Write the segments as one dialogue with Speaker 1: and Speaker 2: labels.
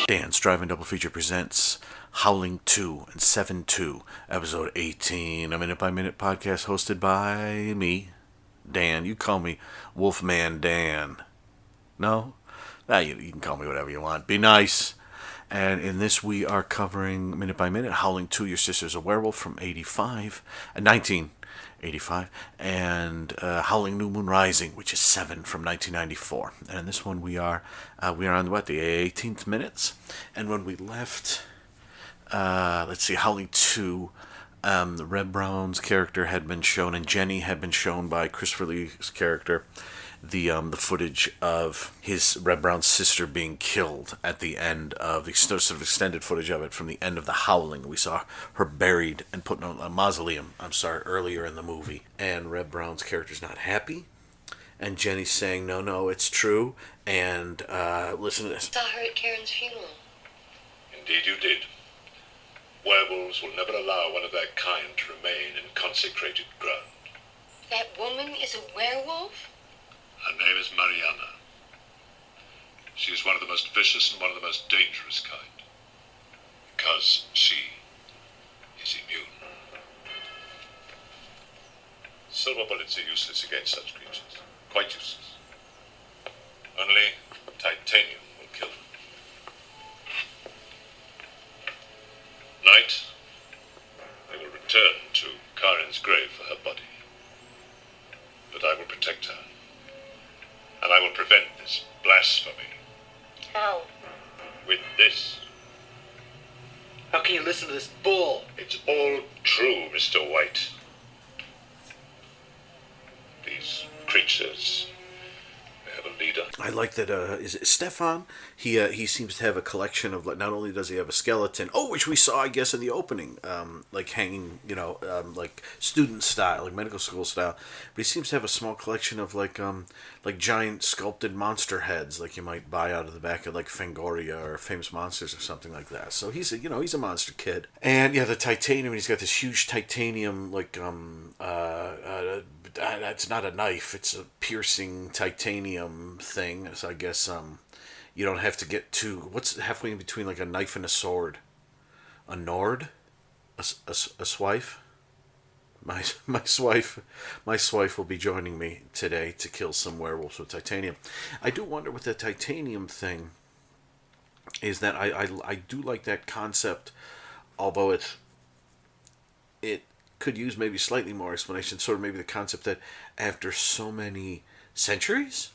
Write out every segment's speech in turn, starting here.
Speaker 1: Dan's Driving Double Feature presents Howling 2 and 7-2, episode 18, a minute-by-minute podcast hosted by me, Dan. You call me Wolfman Dan. No? You can call me whatever you want. Be nice. And in this, we are covering minute by minute Howling 2, Your Sister's a Werewolf from 1985, and Howling New Moon Rising, which is 7 from 1994. And in this one, we are on the 18th minutes. And when we left, Howling 2, Red Brown's character had been shown, and Jenny had been shown by Christopher Lee's character, the footage of his Red Brown's sister being killed at the end of the sort of extended footage of it from the end of the Howling. We saw her buried and put in a mausoleum. Earlier in the movie, and Red Brown's character's not happy, and Jenny's saying, "No, it's true." And listen to this.
Speaker 2: I saw her at Karen's funeral.
Speaker 3: Indeed, you did. Werewolves will never allow one of their kind to remain in consecrated ground.
Speaker 2: That woman is a werewolf?
Speaker 3: Her name is Mariana. She is one of the most vicious and one of the most dangerous kind. Because she is immune. Silver bullets are useless against such creatures. Quite useless. Only titanium will kill them. Night, they will return to Karen's grave for her body. But I will protect her. And I will prevent this blasphemy.
Speaker 2: How?
Speaker 3: With this.
Speaker 4: How can you listen to this bull?
Speaker 3: It's all true, Mr. White. These creatures, they have a leader.
Speaker 1: I like that. Is it Stefan? He seems to have a collection of, like, not only does he have a skeleton, which we saw, I guess, in the opening, like hanging, like student style, like medical school style. But he seems to have a small collection of like giant sculpted monster heads, like you might buy out of the back of like Fangoria or Famous Monsters or something like that. So he's a monster kid. And yeah, the titanium. He's got this huge titanium, like it's not a knife, it's a piercing titanium thing. So I guess you don't have to get too, what's halfway in between like a knife and a sword? A Nord? A swife? My swife will be joining me today to kill some werewolves with titanium. I do wonder with the titanium thing is that I do like that concept, although it could use maybe slightly more explanation, sort of maybe the concept that after so many centuries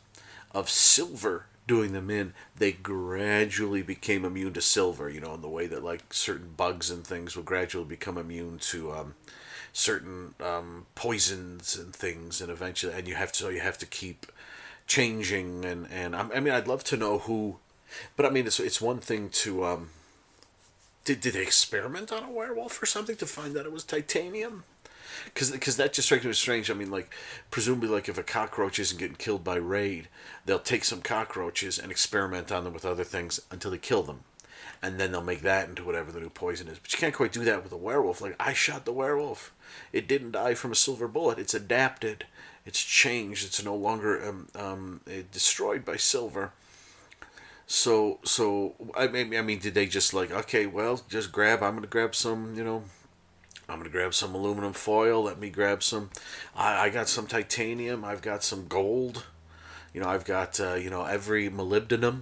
Speaker 1: of silver doing them in, they gradually became immune to silver, in the way that like certain bugs and things will gradually become immune to certain poisons and things, and eventually, and you have to keep changing, and I'd love to know who, but I mean it's one thing to did they experiment on a werewolf or something to find that it was titanium? Because that just strikes me as strange. I mean, like, presumably, like, if a cockroach isn't getting killed by raid, they'll take some cockroaches and experiment on them with other things until they kill them. And then they'll make that into whatever the new poison is. But you can't quite do that with a werewolf. Like, I shot the werewolf. It didn't die from a silver bullet. It's adapted. It's changed. It's no longer destroyed by silver. So I mean, did they just like, okay, well, just I'm going to grab some, I'm going to grab some aluminum foil. Let me grab some. I got some titanium. I've got some gold. I've got, every molybdenum.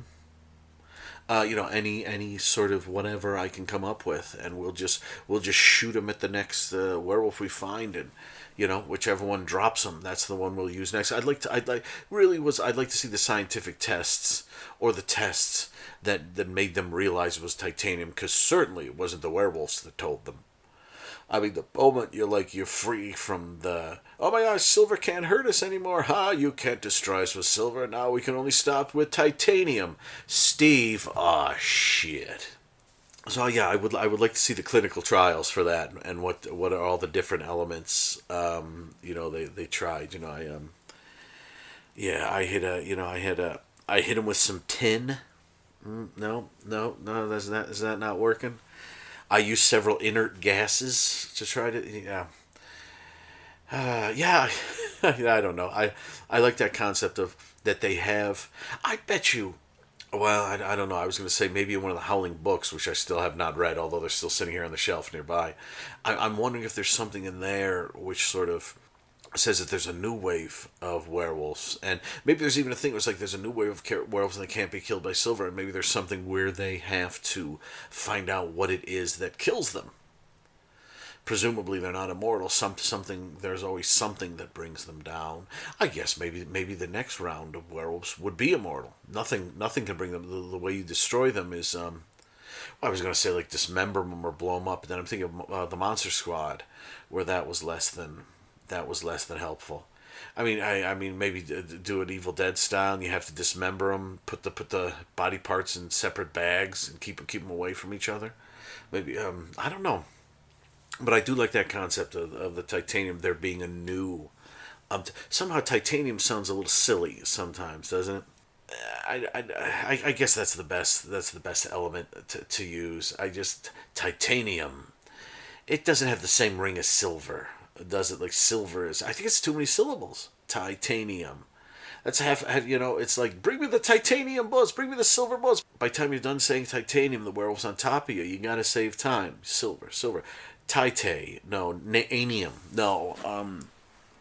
Speaker 1: Any sort of whatever I can come up with. And we'll just shoot them at the next werewolf we find. And, whichever one drops them, that's the one we'll use next. I'd like to see the scientific tests or the tests that made them realize it was titanium. Because certainly it wasn't the werewolves that told them. I mean, the moment you're free from the, oh my gosh, silver can't hurt us anymore. You can't destroy us with silver. Now we can only stop with titanium. Steve, shit. So yeah, I would like to see the clinical trials for that and what are all the different elements, they tried. I hit him with some tin. No, is that not working? I use several inert gases to try to, yeah, I don't know. I like that concept of that they have. I bet you Well, I don't know. I was going to say maybe in one of the Howling books, which I still have not read, although they're still sitting here on the shelf nearby. I'm wondering if there's something in there which sort of says that there's a new wave of werewolves, and maybe there's even a thing where it's like there's a new wave of werewolves and they can't be killed by silver, and maybe there's something where they have to find out what it is that kills them. Presumably they're not immortal. Something there's always something that brings them down. I guess maybe the next round of werewolves would be immortal. Nothing can bring them. The way you destroy them is well, I was going to say like dismember them or blow them up, but then I'm thinking of the Monster Squad, where that was less than helpful. I mean, maybe do an Evil Dead style. And you have to dismember them, put the body parts in separate bags, and keep them away from each other. Maybe I don't know. But I do like that concept of the titanium there being a new. Somehow titanium sounds a little silly sometimes, doesn't it? I guess that's the best. That's the best element to use. Titanium. It doesn't have the same ring as silver, does it? Like silver is. I think it's too many syllables. Titanium. That's half. It's like bring me the titanium bullets. Bring me the silver bullets. By the time you're done saying titanium, the werewolf's on top of you. You gotta save time. Silver. Tite, no, anium, no,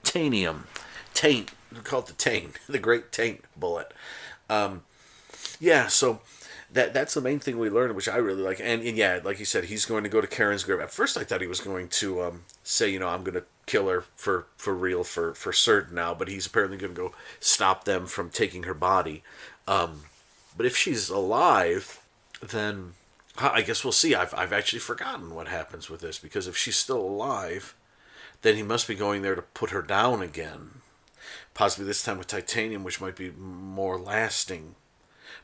Speaker 1: tanium, taint, we call it the taint, the great taint bullet. Yeah, so that's the main thing we learned, which I really like. And yeah, like you said, he's going to go to Karen's grave. At first I thought he was going to say, I'm going to kill her for real, for certain now, but he's apparently going to go stop them from taking her body. But if she's alive, then I guess we'll see. I've actually forgotten what happens with this, because if she's still alive, then he must be going there to put her down again. Possibly this time with titanium, which might be more lasting.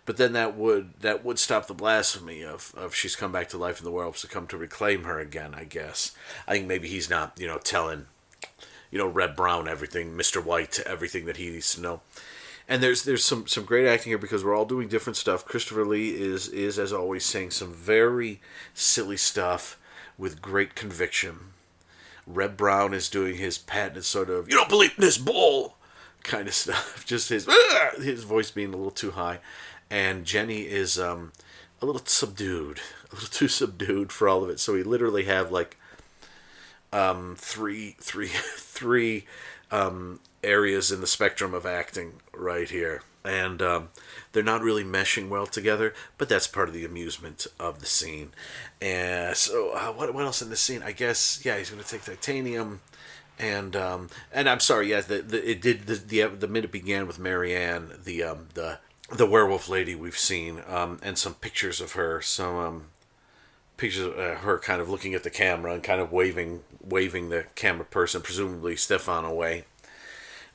Speaker 1: But then that would stop the blasphemy of she's come back to life and the werewolves to come to reclaim her again, I guess. I think maybe he's not, telling, Red Brown everything, Mr. White everything that he needs to know. And there's some great acting here, because we're all doing different stuff. Christopher Lee is as always saying some very silly stuff with great conviction. Red Brown is doing his patented sort of "you don't believe in this bull" kind of stuff. Just his voice being a little too high, and Jenny is a little too subdued for all of it. So we literally have like three areas in the spectrum of acting right here, and they're not really meshing well together, but that's part of the amusement of the scene. And so what else in this scene? I guess he's going to take titanium, and I'm sorry, the minute began with Marianne, the werewolf lady we've seen, and some pictures of her, pictures of her kind of looking at the camera and kind of waving the camera person, presumably Stefan, away.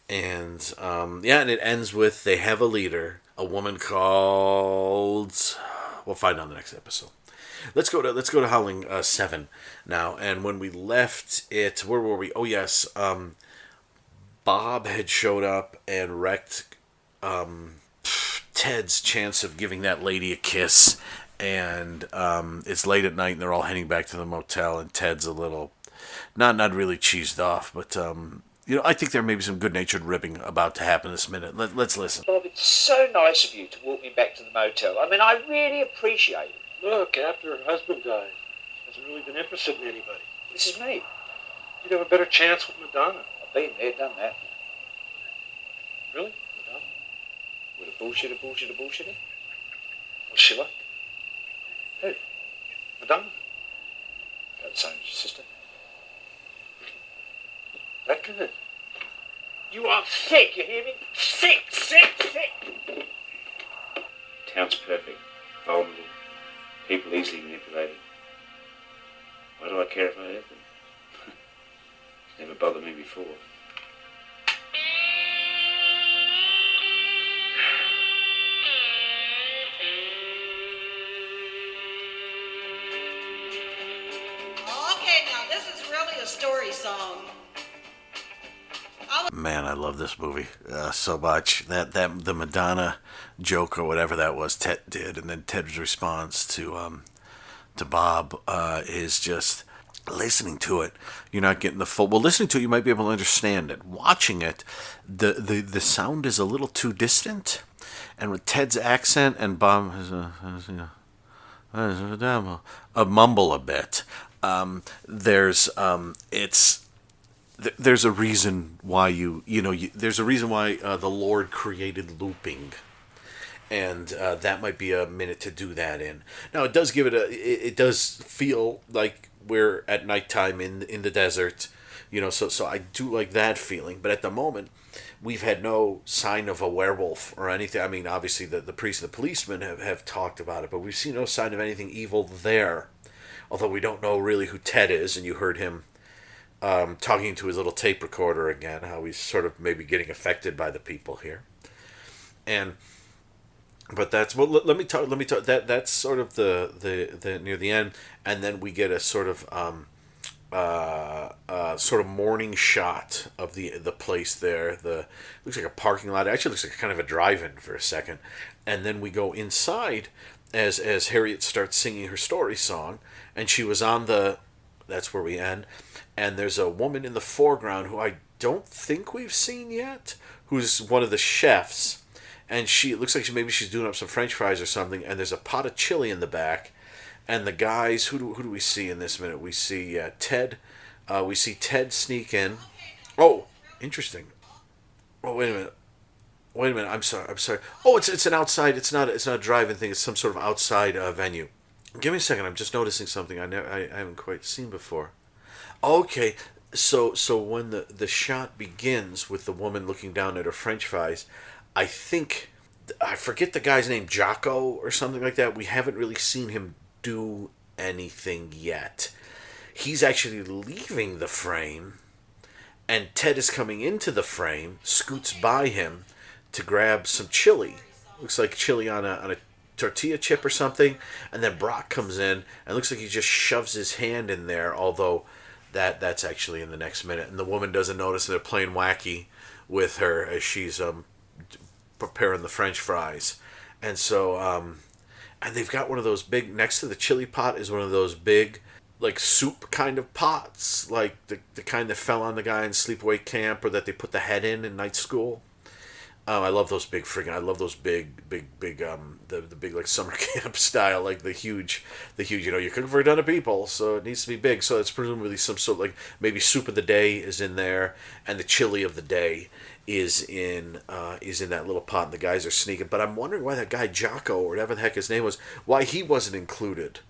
Speaker 1: And and it ends with they have a leader, a woman called. We'll find on the next episode. Let's go to Howling 7 now. And when we left it, where were we? Oh yes, Bob had showed up and wrecked Ted's chance of giving that lady a kiss. And it's late at night, and they're all heading back to the motel, and Ted's a little not really cheesed off, but I think there may be some good-natured ribbing about to happen this minute. Let's listen.
Speaker 4: Bob, it's so nice of you to walk me back to the motel. I mean, I really appreciate it.
Speaker 5: Look, after her husband died, she hasn't really been interested in anybody.
Speaker 4: This is me.
Speaker 5: You'd have a better chance with Madonna.
Speaker 4: I've been there, done that.
Speaker 5: Really? Madonna?
Speaker 4: With a bullshitter?
Speaker 5: Was she what?
Speaker 4: Who?
Speaker 5: Madonna?
Speaker 4: About the same as your sister.
Speaker 5: That good?
Speaker 4: You are sick, you hear me? Sick!
Speaker 6: Town's perfect, vulnerable, people easily manipulated. Why do I care if I hurt them? It's never bothered me before.
Speaker 7: Okay, now this is really a story song.
Speaker 1: Man, I love this movie so much. That the Madonna joke or whatever that was Ted did, and then Ted's response to Bob is just listening to it. You're not getting the full. Well, listening to it, you might be able to understand it. Watching it, the sound is a little too distant. And with Ted's accent and Bob a mumble a bit. There's there's a reason why there's a reason why the Lord created looping, and that might be a minute to do that in. Now it does give it does feel like we're at nighttime in the desert, so I do like that feeling. But at the moment, we've had no sign of a werewolf or anything. I mean, obviously the priest and the policeman have talked about it, but we've seen no sign of anything evil there. Although we don't know really who Ted is, and you heard him talking to his little tape recorder again, how he's sort of maybe getting affected by the people here. But that's let me talk. That's sort of the near the end, and then we get a sort of morning shot of the place there. Looks like a parking lot. It actually looks like kind of a drive-in for a second, and then we go inside as Harriet starts singing her story song, and she was on the. That's where we end, and there's a woman in the foreground who I don't think we've seen yet, who's one of the chefs. And it looks like maybe she's doing up some French fries or something. And there's a pot of chili in the back. And the guys, who do we see in this minute? We see Ted. We see Ted sneak in. Oh, interesting. Oh, wait a minute. I'm sorry. Oh, it's an outside. It's not a drive-in thing. It's some sort of outside venue. Give me a second. I'm just noticing something I haven't quite seen before. Okay. So when the shot begins with the woman looking down at her French fries, I forget the guy's name, Jocko or something like that. We haven't really seen him do anything yet. He's actually leaving the frame, and Ted is coming into the frame, scoots by him to grab some chili. Looks like chili on a tortilla chip or something, and then Brock comes in, and looks like he just shoves his hand in there, although that's actually in the next minute. And the woman doesn't notice, and they're playing wacky with her as she's preparing the French fries. And so and they've got one of those big, next to the chili pot is one of those big like soup kind of pots, like the kind that fell on the guy in sleepaway camp, or that they put the head in night school. I love those big I love those big the big like summer camp style, like the huge you're cooking for a ton of people, so it needs to be big. So it's presumably some sort of like maybe soup of the day is in there, and the chili of the day is in that little pot, and the guys are sneaking. But I'm wondering why that guy Jocko, or whatever the heck his name was, why he wasn't included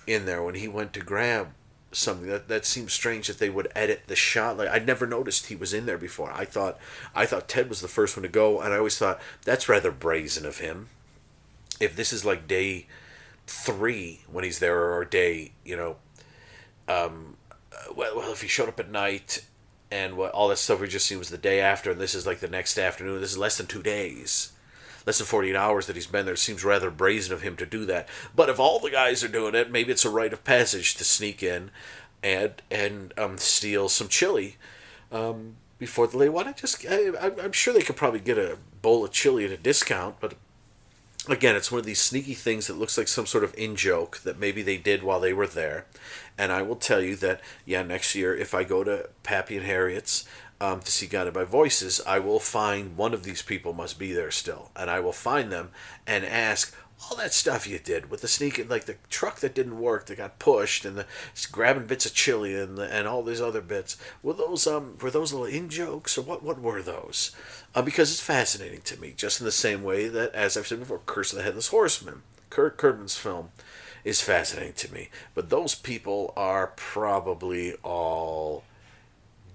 Speaker 1: in there when he went to grab something. That seems strange that they would edit the shot. Like, I'd never noticed he was in there before. I thought Ted was the first one to go, and I always thought that's rather brazen of him. If this is like day 3 when he's there, or day, well, if he showed up at night and all that stuff we just seen was the day after, and this is like the next afternoon, this is less than 2 days. Less than 48 hours that he's been there. It seems rather brazen of him to do that. But if all the guys are doing it, maybe it's a rite of passage to sneak in and steal some chili before the lady. Why not just? I'm sure they could probably get a bowl of chili at a discount. But again, it's one of these sneaky things that looks like some sort of in-joke that maybe they did while they were there. And I will tell you that, next year, if I go to Pappy and Harriet's, to see Guided by Voices, I will find one of these people must be there still, and I will find them and ask, all that stuff you did with the sneaking, like the truck that didn't work, that got pushed, and the grabbing bits of chili and all these other bits, were those little in jokes, or what were those? Because it's fascinating to me, just in the same way that, as I've said before, Curse of the Headless Horseman, Kurt Kerman's film, is fascinating to me. But those people are probably all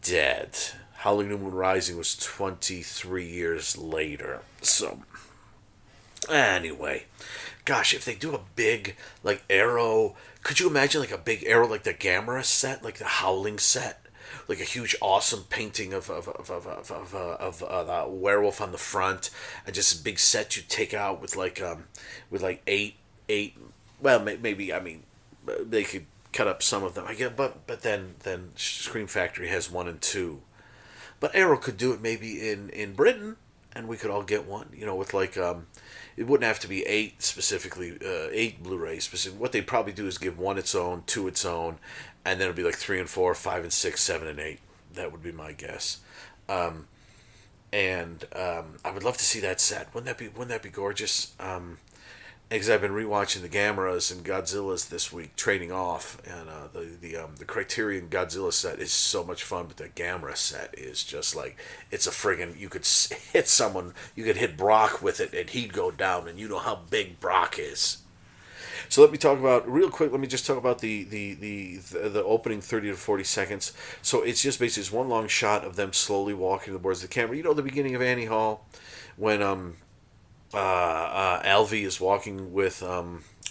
Speaker 1: dead. Howling New Moon Rising was 23 years later. So, anyway, gosh, if they do a big, like, Arrow, could you imagine, like, a big Arrow, like the Gamera set, like the Howling set? Like a huge, awesome painting of a werewolf on the front, and just a big set you take out with eight. Well, maybe, I mean, they could cut up some of them. I get, but then Scream Factory has 1 and 2. But Arrow could do it maybe in Britain, and we could all get one, with like, it wouldn't have to be 8 specifically, 8 Blu-rays specifically. What they'd probably do is give 1 its own, 2 its own, and then it'd be like 3 and 4, 5 and 6, 7 and 8. That would be my guess. And And I would love to see that set. Wouldn't that be gorgeous? Because I've been rewatching the Gammas and Godzilla's this week, trading off, and the Criterion Godzilla set is so much fun, but the Gamera set is just like, it's a friggin', you could hit someone, you could hit Brock with it, and he'd go down, and you know how big Brock is. So let me talk about real quick. Let me just talk about the opening 30 to 40 seconds. So it's just basically this one long shot of them slowly walking towards the camera. You know the beginning of Annie Hall, when Alvy is walking with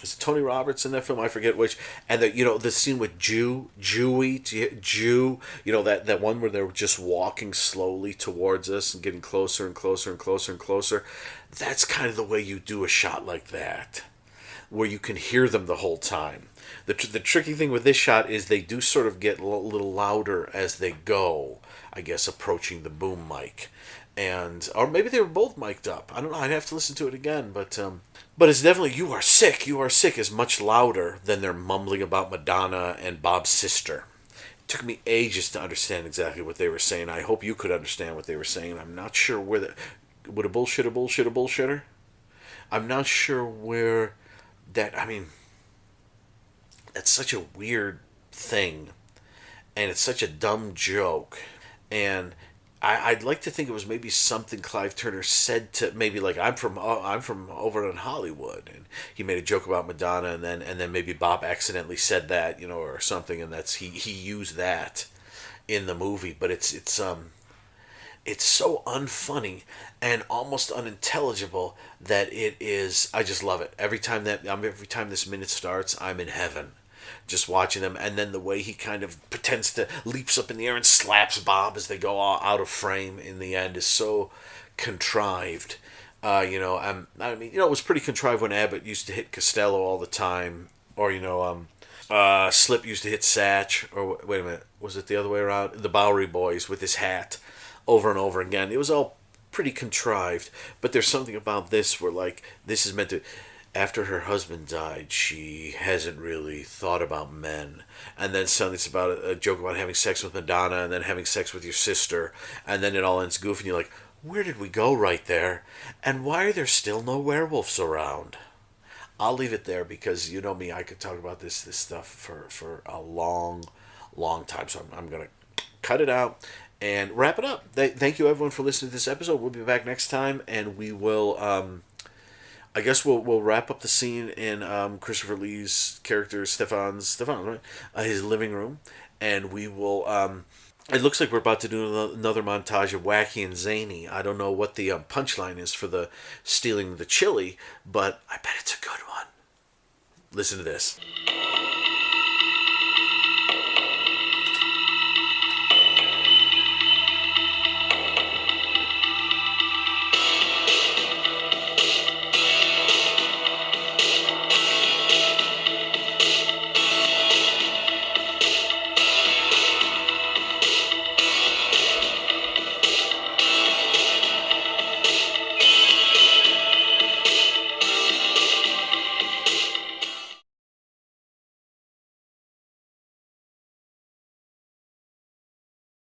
Speaker 1: is it Tony Roberts in that film? I forget which. And the scene with Jew, that one where they're just walking slowly towards us and getting closer and closer and closer and closer. That's kind of the way you do a shot like that, where you can hear them the whole time. The tricky thing with this shot is they do sort of get a little louder as they go, I guess, approaching the boom mic. Or maybe they were both mic'd up. I don't know. I'd have to listen to it again. But it's definitely "You Are Sick, You Are Sick" is much louder than their mumbling about Madonna and Bob's sister. It took me ages to understand exactly what they were saying. I hope you could understand what they were saying. I'm not sure where would a bullshitter? I'm not sure where that. I mean, that's such a weird thing, and it's such a dumb joke, and I'd like to think it was maybe something Clive Turner said to, maybe like, I'm from over in Hollywood, and he made a joke about Madonna, and then maybe Bob accidentally said that, or something, and that's he used that in the movie. But it's so unfunny and almost unintelligible that it is. I just love it. Every time this minute starts, I'm in heaven, just watching them. And then the way he kind of pretends to leaps up in the air and slaps Bob as they go out of frame in the end is so contrived. It was pretty contrived when Abbott used to hit Costello all the time, or Slip used to hit Satch, or wait a minute, was it the other way around? The Bowery Boys with his hat over and over again. It was all pretty contrived, but there's something about this where, like, this is meant to. After her husband died, she hasn't really thought about men. And then suddenly it's about a joke about having sex with Madonna and then having sex with your sister. And then it all ends goofy and you're like, where did we go right there? And why are there still no werewolves around? I'll leave it there because you know me, I could talk about this stuff for a long, long time. So I'm going to cut it out and wrap it up. Thank you everyone for listening to this episode. We'll be back next time, and we will... I guess we'll wrap up the scene in Christopher Lee's character Stefan, right? His living room, and we will. It looks like we're about to do another montage of Wacky and Zany. I don't know what the punchline is for the stealing the chili, but I bet it's a good one. Listen to this.